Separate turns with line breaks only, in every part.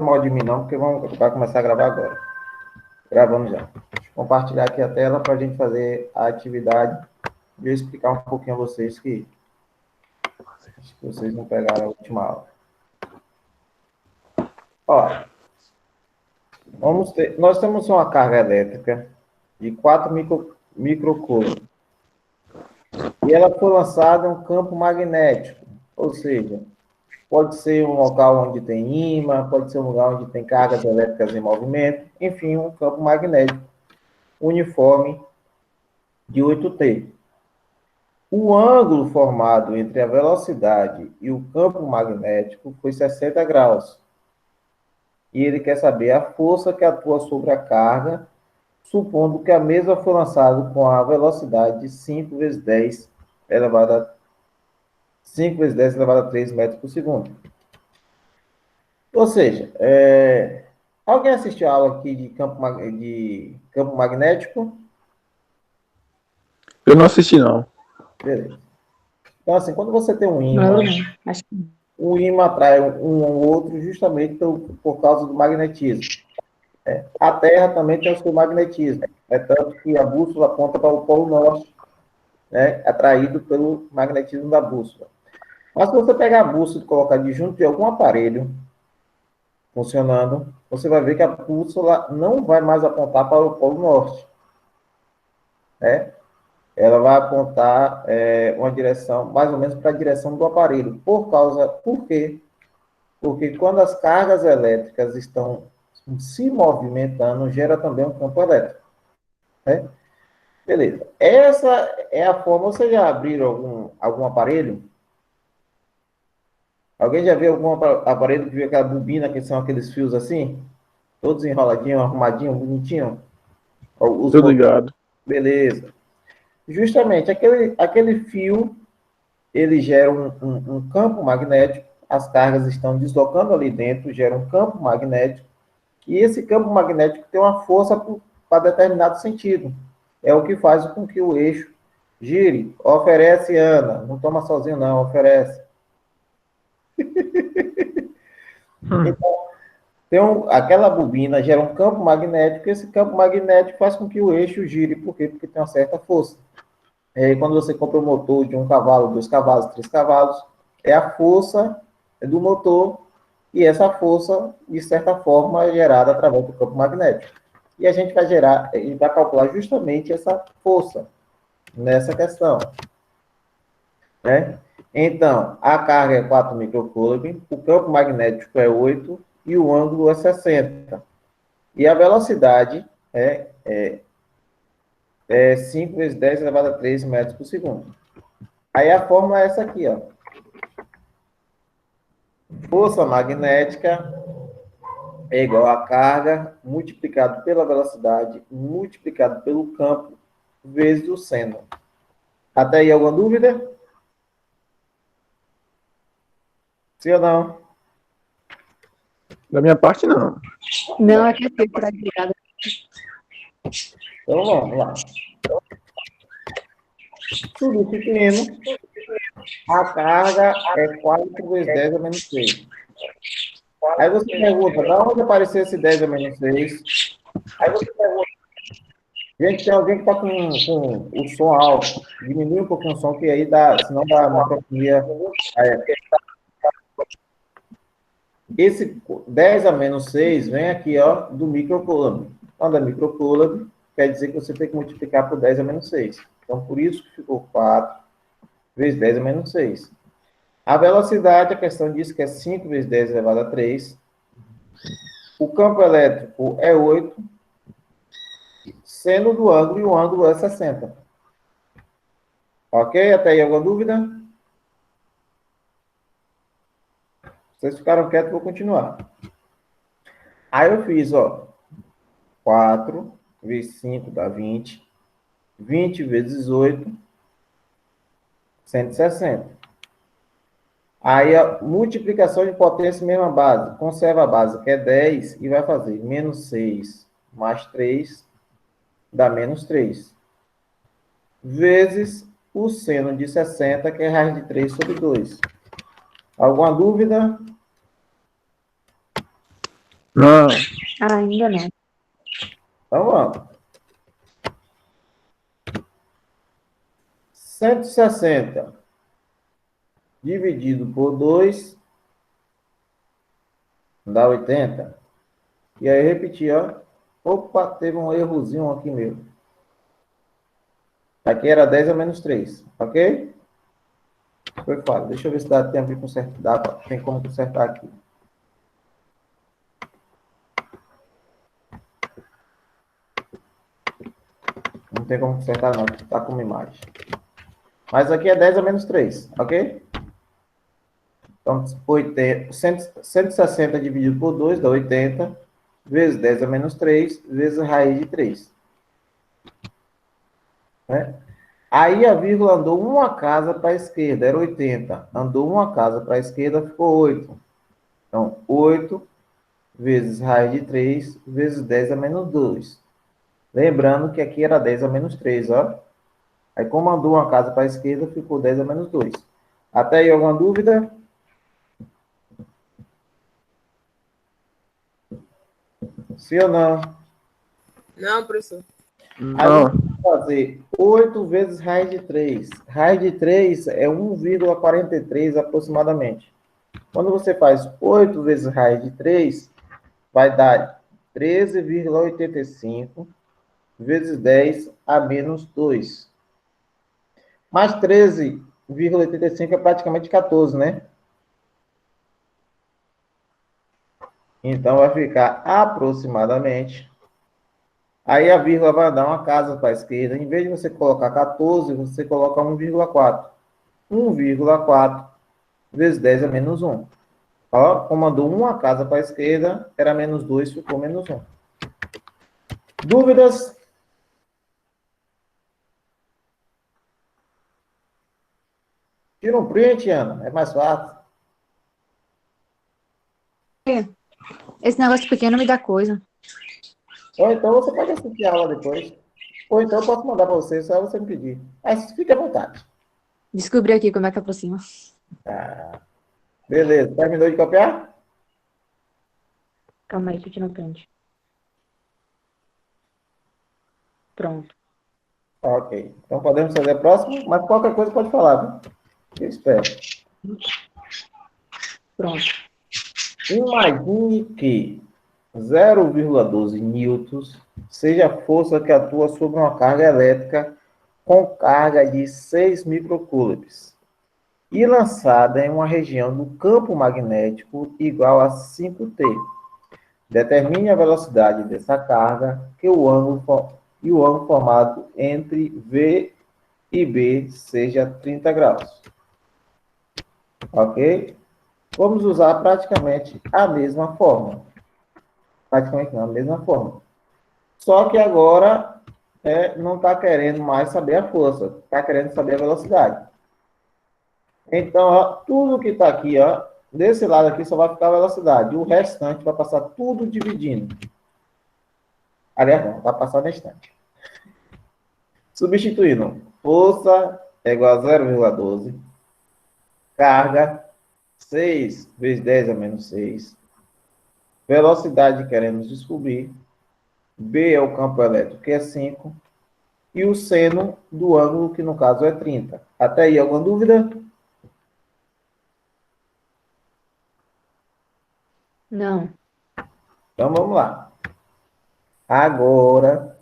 mal de mim não, porque vai começar a gravar agora. Gravamos já. Deixa eu compartilhar aqui a tela para a gente fazer a atividade e eu explicar um pouquinho a vocês que acho que vocês não pegaram a última aula. Ó, nós temos uma carga elétrica de 4 microcoulombs e ela foi lançada em um campo magnético, ou seja, pode ser um local onde tem ímã, pode ser um lugar onde tem cargas elétricas em movimento, enfim, um campo magnético uniforme de 8T. O ângulo formado entre a velocidade e o campo magnético foi 60 graus. E ele quer saber a força que atua sobre a carga, supondo que a mesma foi lançada com a velocidade de 5 vezes 10 elevado a 3 metros por segundo. Ou seja, alguém assistiu a aula aqui de campo magnético?
Eu não assisti, não.
Beleza. Então, assim, quando você tem um ímã, o ímã atrai um ao outro justamente por causa do magnetismo. A Terra também tem o seu magnetismo. É tanto que a bússola aponta para o Polo Norte, né, atraído pelo magnetismo da bússola. Mas se você pegar a bússola e colocar de junto de algum aparelho funcionando, você vai ver que a bússola não vai mais apontar para o Polo Norte. Né? Ela vai apontar uma direção, mais ou menos para a direção do aparelho. Por quê? Porque quando as cargas elétricas estão se movimentando, gera também um campo elétrico. Né? Beleza. Essa é a forma. Vocês já abriram algum aparelho? Alguém já viu algum aparelho que viu aquela bobina, que são aqueles fios assim? Todos enroladinhos, arrumadinhos, bonitinhos?
Tô ligado.
Beleza. Justamente, aquele fio, ele gera um campo magnético, as cargas estão deslocando ali dentro, gera um campo magnético, e esse campo magnético tem uma força para determinado sentido. É o que faz com que o eixo gire. Oferece, Ana. Não toma sozinho, não. Oferece. Então, aquela bobina gera um campo magnético, e esse campo magnético faz com que o eixo gire. Por quê? Porque tem uma certa força. E aí, quando você compra um motor de 1 cavalo, 2 cavalos, 3 cavalos, é a força do motor, e essa força, de certa forma, é gerada através do campo magnético. E a gente vai calcular justamente essa força nessa questão. Né? Então, a carga é 4 microcoulomb, o campo magnético é 8 e o ângulo é 60. E a velocidade é 5 vezes 10 elevado a 3 metros por segundo. Aí a fórmula é essa aqui, ó. Força magnética é igual a carga multiplicado pela velocidade multiplicado pelo campo vezes o seno. Até aí alguma dúvida? Sim ou não?
Da minha parte, não.
Não, aqui é para ligado.
Então vamos lá. Substituindo, a carga é 4 vezes 10 a menos 6. Aí você pergunta, de onde apareceu esse 10 a menos 6? Aí você pergunta, gente, tem alguém que está com o som alto. Diminui um pouquinho o som, que aí dá, senão dá microfonia. Esse 10 a menos 6 vem aqui, ó, do microcoulomb. Quando é microcoulomb, quer dizer que você tem que multiplicar por 10 a menos 6. Então, por isso que ficou 4 vezes 10 a menos 6. A velocidade, a questão diz que é 5 vezes 10 elevado a 3. O campo elétrico é 8, seno do ângulo, e o ângulo é 60. Ok? Até aí alguma dúvida? Vocês ficaram quietos, vou continuar. Aí eu fiz, ó, 4 vezes 5 dá 20. 20 vezes 8, 160. Aí a multiplicação de potência, mesma base. Conserva a base, que é 10, e vai fazer menos 6 mais 3 dá menos 3. Vezes o seno de 60, que é raiz de 3 sobre 2. Alguma dúvida?
Não.
Ainda não.
Então vamos. 160 dividido por 2 dá 80. E aí repetir, ó. Opa, teve um errozinho aqui meu. Aqui era 10 a menos 3, ok? Foi fácil. Deixa eu ver se dá tempo de consertar. Tem como consertar aqui. Não tem como consertar não, tá como imagem. Mas aqui é 10 a menos 3, ok? Então, 160 dividido por 2 dá 80, vezes 10 a menos 3, vezes a raiz de 3. Né? Aí a vírgula andou uma casa para a esquerda, era 80. Andou uma casa para a esquerda, ficou 8. Então, 8 vezes raiz de 3, vezes 10 a menos 2. Lembrando que aqui era 10 a menos 3, ó. Aí, como andou uma casa para a esquerda, ficou 10 a menos 2. Até aí, alguma dúvida? Sim ou não?
Não, professor.
Aí,
Não.
vamos fazer 8 vezes raiz de 3. Raiz de 3 é 1,43 aproximadamente. Quando você faz 8 vezes raiz de 3, vai dar 13,85 vezes 10 a menos 2. Mas 13,85 é praticamente 14, né? Então, vai ficar aproximadamente. Aí a vírgula vai dar uma casa para a esquerda. Em vez de você colocar 14, você coloca 1,4. 1,4 vezes 10 é menos 1. Ó, como andou uma casa para a esquerda, era menos 2, ficou menos 1. Dúvidas? Tira um print, Ana. É mais fácil.
Esse negócio pequeno me dá coisa.
Ou então você pode assistir a aula depois. Ou então eu posso mandar para você, só você me pedir. Mas fique à vontade.
Descobri aqui como é que aproxima.
Ah, beleza. Terminou de copiar?
Calma aí, que eu não prende. Pronto.
Ok. Então podemos fazer a próxima, mas qualquer coisa pode falar, viu? Eu espero.
Pronto.
Imagine que 0,12 newtons seja a força que atua sobre uma carga elétrica com carga de 6 microcoulombs e lançada em uma região do campo magnético igual a 5T. Determine a velocidade dessa carga e o ângulo formado entre V e B seja 30 graus. Ok? Vamos usar praticamente a mesma forma. Praticamente não, a mesma forma. Só que agora não está querendo mais saber a força, está querendo saber a velocidade. Então, ó, tudo que está aqui, ó, desse lado aqui só vai ficar a velocidade. O restante vai passar tudo dividindo. Aliás, não, vai passar na estante. Substituindo. Força é igual a 0,12. Carga, 6 vezes 10 a menos 6. Velocidade queremos descobrir. B é o campo elétrico, que é 5. E o seno do ângulo, que no caso é 30. Até aí, alguma dúvida?
Não.
Então, vamos lá. Agora,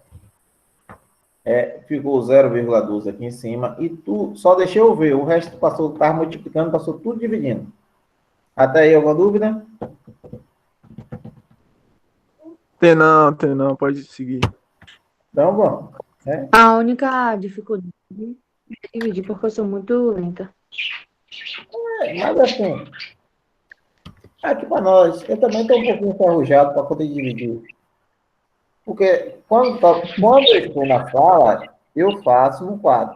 ficou 0,12 aqui em cima. E tu só deixei eu ver. O resto passou, estava multiplicando, passou tudo dividindo. Até aí, alguma dúvida?
Tem não. Pode seguir.
Então, vamos.
A única dificuldade é dividir porque eu sou muito lenta.
Mas assim, aqui para nós, eu também estou um pouquinho enferrujado para poder dividir. Porque quando eu estou na sala, eu faço no quadro.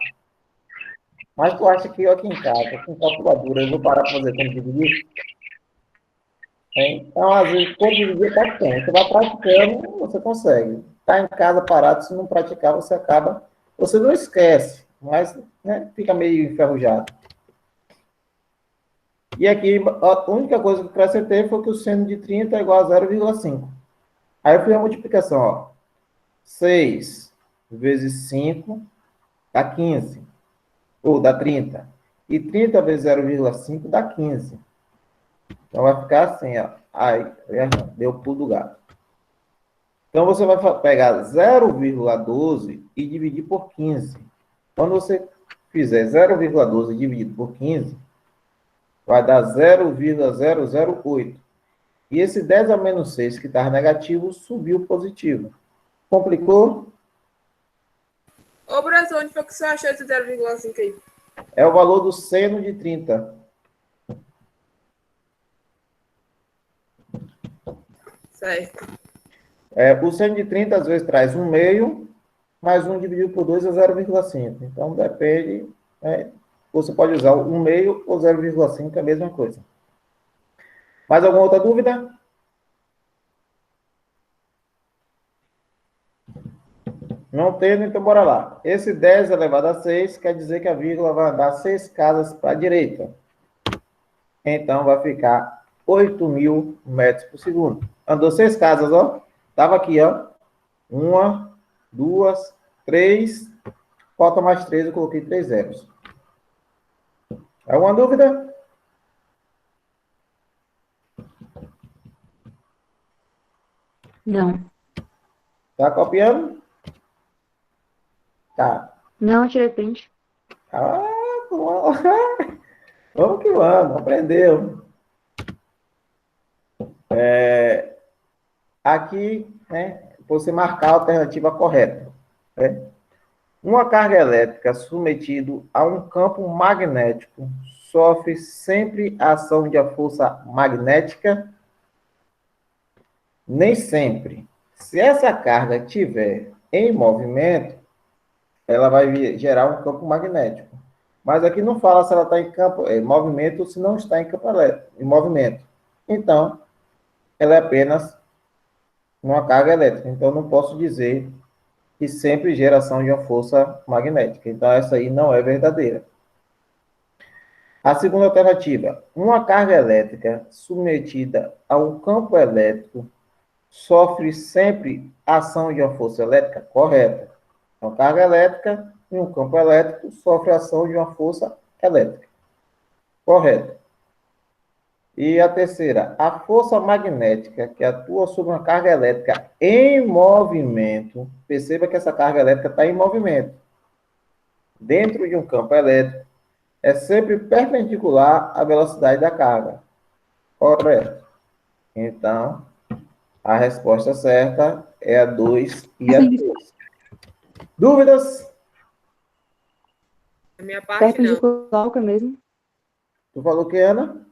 Mas tu acha que eu aqui em casa, com calculadora, eu vou parar para fazer como dividir? Então, às vezes, quando dividir, está bem. Você vai praticando, você consegue. Está em casa parado, se não praticar, você acaba. Você não esquece, mas fica meio enferrujado. E aqui, a única coisa que acrescentei foi que o seno de 30 é igual a 0,5. Aí eu fiz a multiplicação, ó. 6 vezes 5 dá 15. Ou dá 30. E 30 vezes 0,5 dá 15. Então vai ficar assim, ó. Aí, deu pulo do gato. Então você vai pegar 0,12 e dividir por 15. Quando você fizer 0,12 dividido por 15, vai dar 0,008. E esse 10 a menos 6 que estava negativo subiu positivo. Complicou?
Ô, professor, onde foi que você achou esse 0,5 aí?
É o valor do seno de 30.
Certo.
O seno de 30 às vezes traz 1 meio, mais 1 dividido por 2 é 0,5. Então depende, você pode usar 1 meio ou 0,5, é a mesma coisa. Mais alguma outra dúvida? Não tendo, então bora lá. Esse 10 elevado a 6 quer dizer que a vírgula vai andar 6 casas para a direita. Então vai ficar 8.000 metros por segundo. Andou 6 casas, ó. Estava aqui, ó. 1, 2, 3. Falta mais 3, eu coloquei 3 zeros. Alguma dúvida?
Não.
Tá copiando? Tá.
Não, eu tirei print.
Ah, vamos que vamos, aprendeu. Aqui, né, você marcar a alternativa correta. Né? Uma carga elétrica submetida a um campo magnético sofre sempre a ação de a força magnética? Nem sempre. Se essa carga estiver em movimento, ela vai gerar um campo magnético. Mas aqui não fala se ela está em movimento ou se não está em campo elétrico, em movimento. Então, ela é apenas uma carga elétrica. Então, não posso dizer que sempre geração de uma força magnética. Então, essa aí não é verdadeira. A segunda alternativa, uma carga elétrica submetida a um campo elétrico sofre sempre ação de uma força elétrica? Correta. Uma carga elétrica em um campo elétrico sofre ação de uma força elétrica. Correto. E a terceira, a força magnética que atua sobre uma carga elétrica em movimento, perceba que essa carga elétrica está em movimento, dentro de um campo elétrico, é sempre perpendicular à velocidade da carga. Correto. Então, a resposta certa é a 2 e a 3. Dúvidas?
A minha parte não.
Perpendicular ao que mesmo?
Tu falou que, Ana?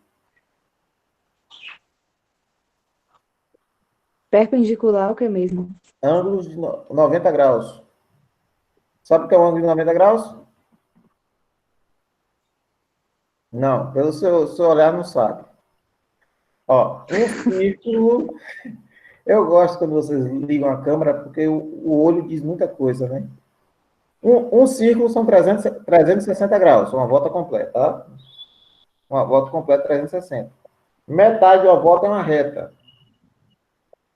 Perpendicular ao que mesmo?
Ângulos de 90 graus. Sabe o que é um ângulo de 90 graus? Não, pelo seu olhar não sabe. Ó, um círculo. Eu gosto quando vocês ligam a câmera, porque o olho diz muita coisa, né? Um círculo são 360 graus, uma volta completa, tá? Uma volta completa 360. Metade de uma volta é uma reta,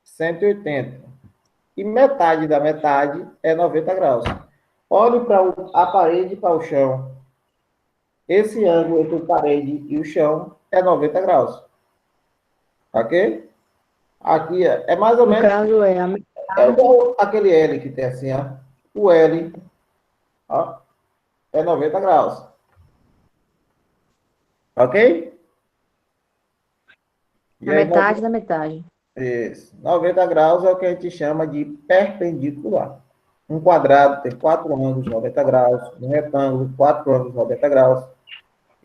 180. E metade da metade é 90 graus. Olhe para a parede e para o chão. Esse ângulo entre a parede e o chão é 90 graus. Ok? Aqui é mais ou menos...
No caso,
é igual aquele L que tem assim, ó. O L, ó, é 90 graus. Ok? E
a
aí,
metade da metade.
Isso. 90 graus é o que a gente chama de perpendicular. Um quadrado tem 4 ângulos de 90 graus, um retângulo, 4 ângulos de 90 graus,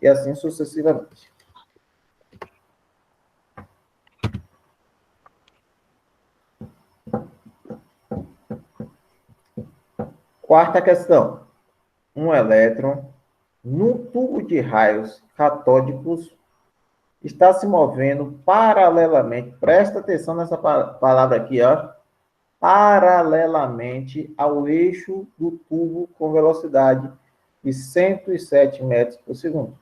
e assim sucessivamente. Quarta questão. Um elétron num tubo de raios catódicos está se movendo paralelamente. Presta atenção nessa palavra aqui, ó. Paralelamente ao eixo do tubo com velocidade de 107 metros por segundo.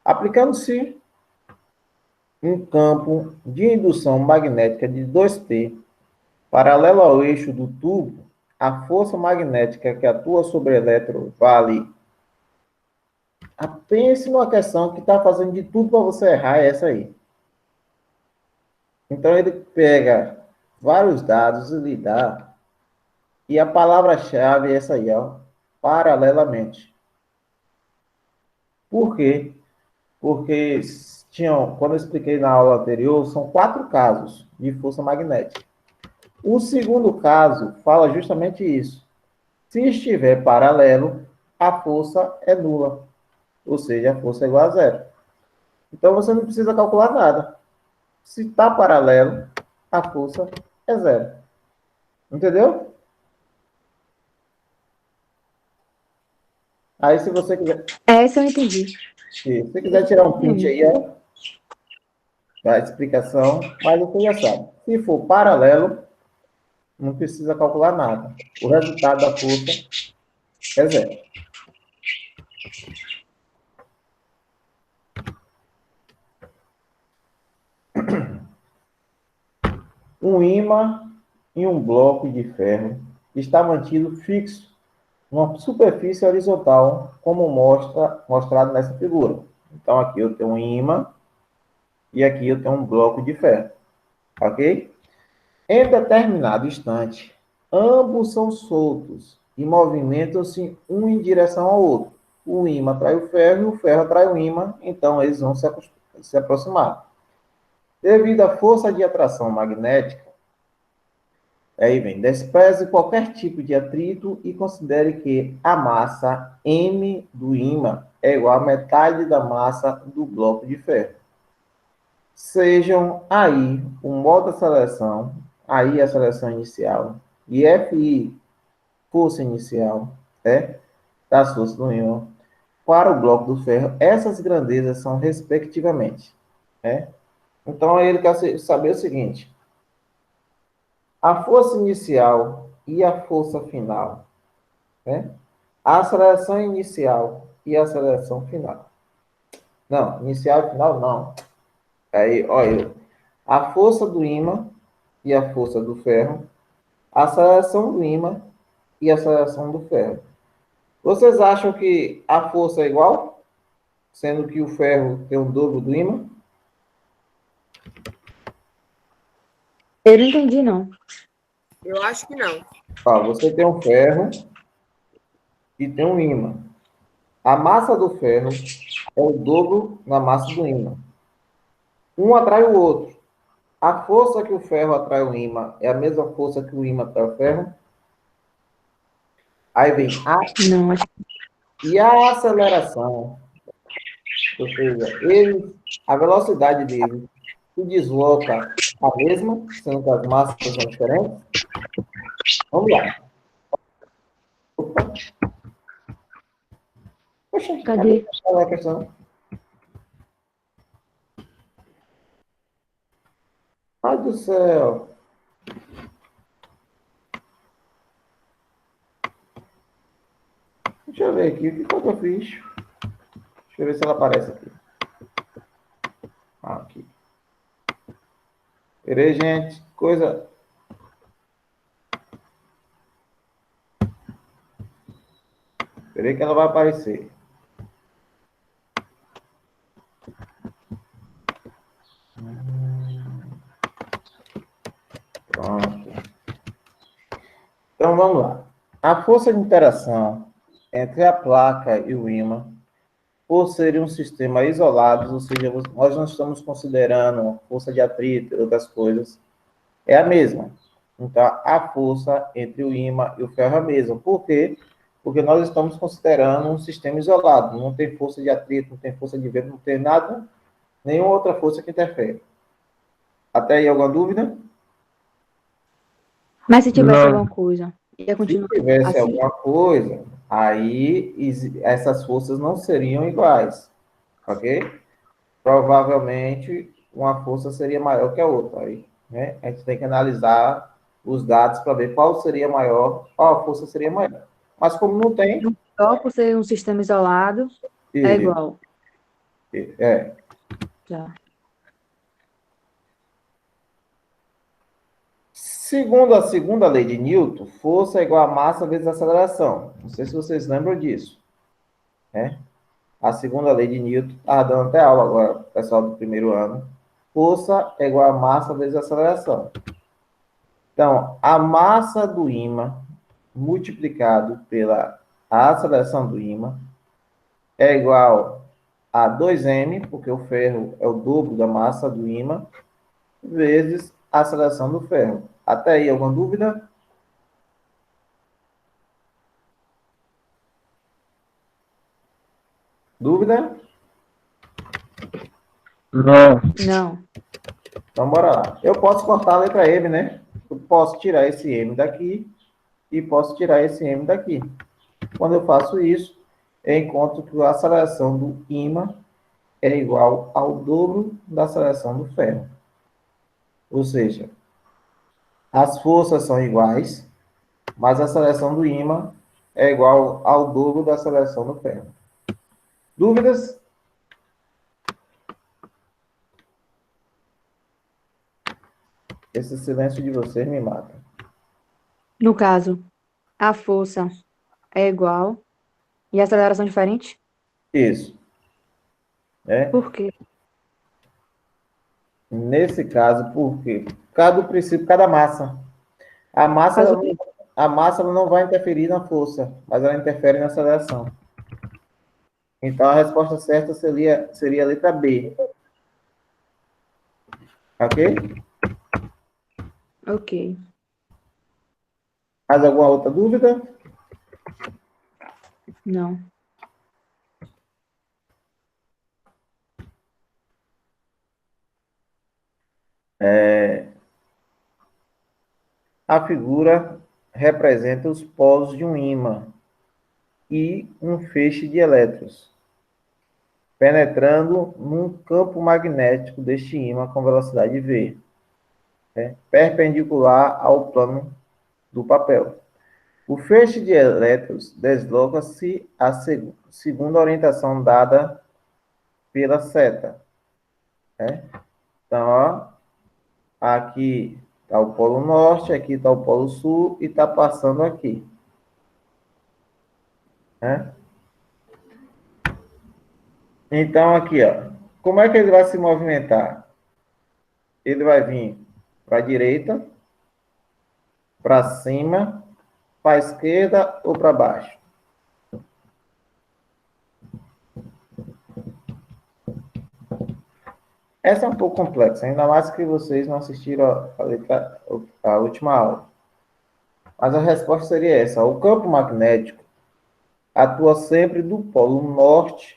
Aplicando-se um campo de indução magnética de 2T paralelo ao eixo do tubo, a força magnética que atua sobre o elétron vale. Pense numa questão que está fazendo de tudo para você errar, é essa aí. Então, ele pega vários dados e lhe dá, e a palavra-chave é essa aí, ó, paralelamente. Por quê? Porque quando eu expliquei na aula anterior, são 4 casos de força magnética. O segundo caso fala justamente isso. Se estiver paralelo, a força é nula. Ou seja, a força é igual a zero. Então, você não precisa calcular nada. Se está paralelo, a força é zero. Entendeu? Aí, se você quiser...
Essa eu entendi.
Se você quiser tirar um print aí, ó, da explicação, mas você já sabe. Se for paralelo, não precisa calcular nada. O resultado da força é zero. Um ímã e um bloco de ferro está mantido fixo numa superfície horizontal, como mostrado nessa figura. Então, aqui eu tenho um ímã e aqui eu tenho um bloco de ferro. Ok? Em determinado instante, ambos são soltos e movimentam-se um em direção ao outro. O ímã atrai o ferro e o ferro atrai o ímã, então eles vão se aproximar. Devido à força de atração magnética, aí vem, despreze qualquer tipo de atrito e considere que a massa M do ímã é igual à metade da massa do bloco de ferro. Sejam aí o modo da seleção, aí a seleção inicial, e FI, força inicial, das forças do ímã, para o bloco do ferro, essas grandezas são respectivamente. Então, ele quer saber o seguinte: a força inicial e a força final, a aceleração inicial e a aceleração final. Não, inicial e final não. Aí, olha, a força do ímã e a força do ferro, a aceleração do ímã e a aceleração do ferro. Vocês acham que a força é igual? Sendo que o ferro tem o dobro do ímã?
Eu não entendi, não.
Eu acho que não.
Ó, você tem um ferro e tem um ímã. A massa do ferro é o dobro da massa do ímã. Um atrai o outro. A força que o ferro atrai o ímã é a mesma força que o ímã atrai o ferro? Aí vem
Não, acho
e a aceleração, ou seja, a velocidade dele se desloca a mesma, sendo que as massas são diferentes? Vamos lá. Opa. Poxa,
Cadê?
a questão? Ai do céu. Deixa eu ver aqui. O que foi que eu fiz? Deixa eu ver se ela aparece aqui. Aqui. Peraí, gente. Coisa... Peraí que ela vai aparecer. Pronto. Então, vamos lá. A força de interação entre a placa e o ímã, por serem um sistema isolado, ou seja, nós não estamos considerando força de atrito e outras coisas, é a mesma. Então, a força entre o ímã e o ferro é a mesma. Por quê? Porque nós estamos considerando um sistema isolado. Não tem força de atrito, não tem força de vento, não tem nada, nenhuma outra força que interfere. Até aí, alguma dúvida?
Mas se tivesse
Não.
alguma coisa, ia continuar
Se tivesse
assim?
alguma coisa, aí essas forças não seriam iguais, ok? Provavelmente uma força seria maior que a outra. Aí, né? A gente tem que analisar os dados para ver qual seria maior, qual força seria maior. Mas como não tem...
Só por ser um sistema isolado, é igual.
É.
Tá.
Segundo a segunda lei de Newton, força é igual a massa vezes aceleração. Não sei se vocês lembram disso. Né? A segunda lei de Newton, estava dando até aula agora, pessoal do primeiro ano. Força é igual a massa vezes aceleração. Então, a massa do ímã multiplicado pela aceleração do ímã é igual a 2m, porque o ferro é o dobro da massa do ímã, vezes a aceleração do ferro. Até aí, alguma dúvida? Dúvida?
Não.
Não.
Então, bora lá. Eu posso cortar a letra M, né? Eu posso tirar esse M daqui e posso tirar esse M daqui. Quando eu faço isso, eu encontro que a aceleração do ímã é igual ao dobro da aceleração do ferro. Ou seja, as forças são iguais, mas a aceleração do ímã é igual ao dobro da aceleração do ferro. Dúvidas? Esse silêncio de vocês me mata.
No caso, a força é igual e a aceleração diferente?
Isso.
Por quê?
Nesse caso, por quê? Por causa do princípio, cada massa. A massa, ela não vai interferir na força, mas ela interfere na aceleração. Então, a resposta certa seria a letra B. Ok?
Ok.
Mais alguma outra dúvida?
Não.
A figura representa os polos de um ímã e um feixe de elétrons, penetrando num campo magnético deste ímã com velocidade v, perpendicular ao plano do papel. O feixe de elétrons desloca-se segundo a orientação dada pela seta. Então, ó, aqui está o polo norte, aqui está o polo sul e está passando aqui. Então, aqui, ó, como é que ele vai se movimentar? Ele vai vir para a direita, para cima, para a esquerda ou para baixo? Essa é um pouco complexa, ainda mais que vocês não assistiram a última aula. Mas a resposta seria essa. O campo magnético atua sempre do polo norte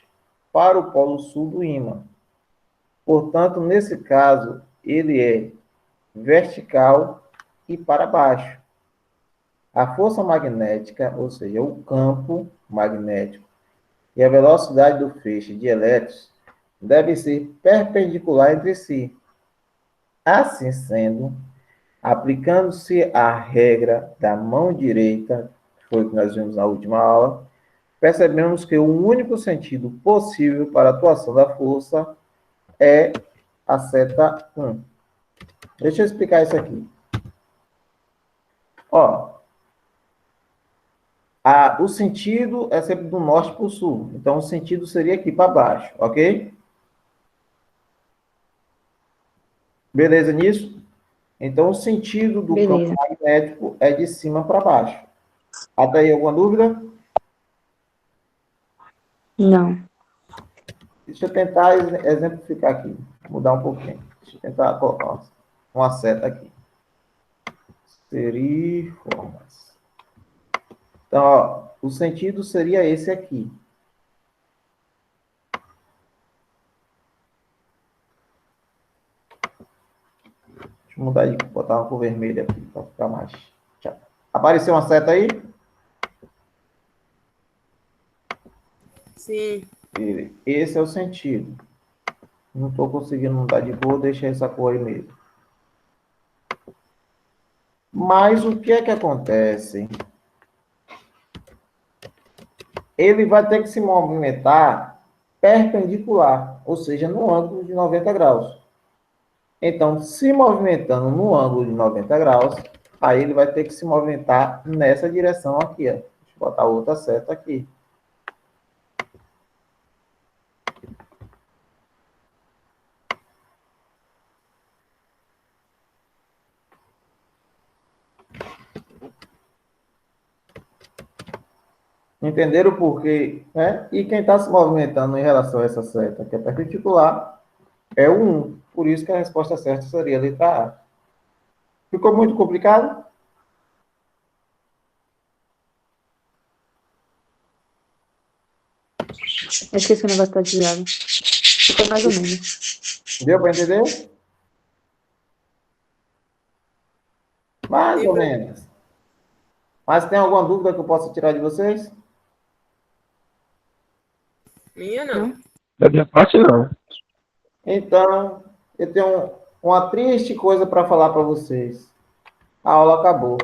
para o polo sul do ímã. Portanto, nesse caso, ele é vertical e para baixo. A força magnética, ou seja, o campo magnético e a velocidade do feixe de elétrons devem ser perpendicular entre si. Assim sendo, aplicando-se a regra da mão direita, que foi o que nós vimos na última aula, percebemos que o único sentido possível para a atuação da força é a seta 1. Deixa eu explicar isso aqui. Ó, o sentido é sempre do norte para o sul. Então, o sentido seria aqui para baixo, ok? Beleza nisso? Então, o sentido do campo magnético é de cima para baixo. Até aí, alguma dúvida?
Não.
Deixa eu tentar exemplificar aqui. Mudar um pouquinho. Deixa eu tentar colocar uma seta aqui. Seriformas. Então, ó, o sentido seria esse aqui. Deixa eu mudar de botar uma cor vermelha aqui para ficar mais. Apareceu uma seta aí?
Sim.
Esse é o sentido. Não estou conseguindo mudar de cor, deixa essa cor aí mesmo. Mas o que é que acontece? Ele vai ter que se movimentar perpendicular, ou seja, no ângulo de 90 graus. Então, se movimentando no ângulo de 90 graus, Aí ele vai ter que se movimentar nessa direção aqui, ó. Deixa eu botar outra seta aqui. Entenderam o porquê, né? E quem está se movimentando em relação a essa seta, que é perpendicular, é o 1. Por isso que a resposta certa seria a letra A. Ficou muito complicado?
Eu esqueci o negócio da desviada. Ficou mais ou menos.
Deu para entender? Mais ou menos. Mas tem alguma dúvida que eu possa tirar de vocês?
Minha não.
Da minha parte, não.
Então, eu tenho uma triste coisa para falar para vocês. A aula acabou.